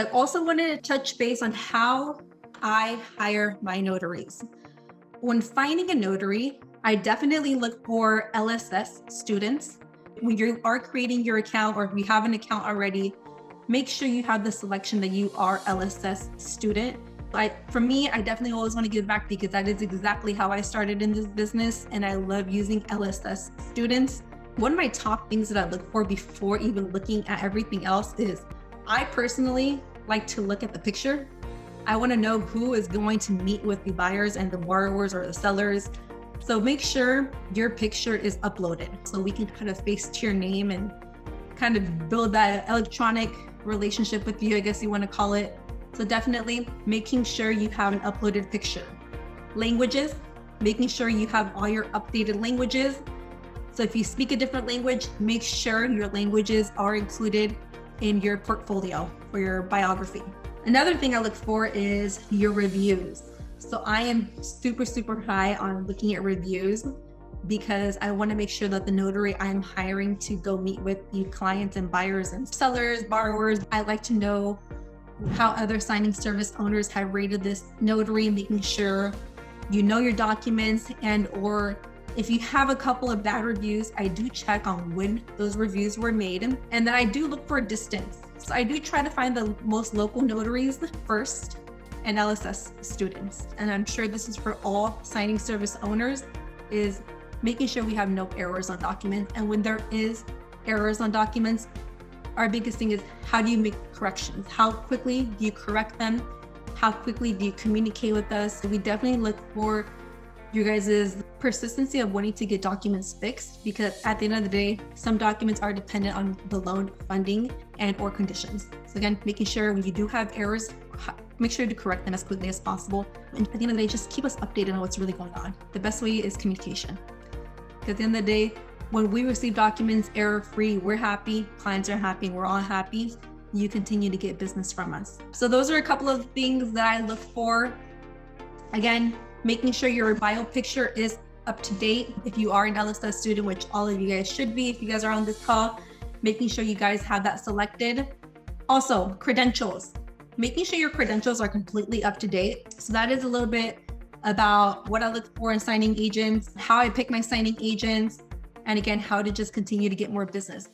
I also wanted to touch base on how I hire my notaries. When finding a notary, I definitely look for LSS students. When you are creating your account, or if you have an account already, make sure you have the selection that you are LSS student. For me, I definitely always want to give back because that is exactly how I started in this business, and I love using LSS students. One of my top things that I look for before even looking at everything else is I personally like to look at the picture. I want to know who is going to meet with the buyers and the borrowers or the sellers. So make sure your picture is uploaded so we can kind of face to your name and kind of build that electronic relationship with you, I guess you want to call it. So definitely making sure you have an uploaded picture. Languages, making sure you have all your updated languages. So if you speak a different language, make sure your languages are included in your portfolio or your biography. Another thing I look for is your reviews. So I am super high on looking at reviews because I want to make sure that the notary I'm hiring to go meet with the clients and buyers and sellers, borrowers, I like to know how other signing service owners have rated this notary, making sure you know your documents, and or if you have a couple of bad reviews, I do check on when those reviews were made, and then I do look for distance. So I do try to find the most local notaries first and LSS students. And I'm sure this is for all signing service owners, is making sure we have no errors on documents. And when there is errors on documents, our biggest thing is how do you make corrections? How quickly do you correct them? How quickly do you communicate with us? We definitely look for you guys' persistency of wanting to get documents fixed, because at the end of the day, some documents are dependent on the loan funding and or conditions. So again, making sure when you do have errors, make sure to correct them as quickly as possible. And at the end of the day, just keep us updated on what's really going on. The best way is communication. Because at the end of the day, when we receive documents error-free, we're happy, clients are happy, we're all happy. You continue to get business from us. So those are a couple of things that I look for. Again, making sure your bio picture is up to date. If you are an LSS student, which all of you guys should be, if you guys are on this call, making sure you guys have that selected. Also, credentials. Making sure your credentials are completely up to date. So that is a little bit about what I look for in signing agents, how I pick my signing agents, and again, how to just continue to get more business.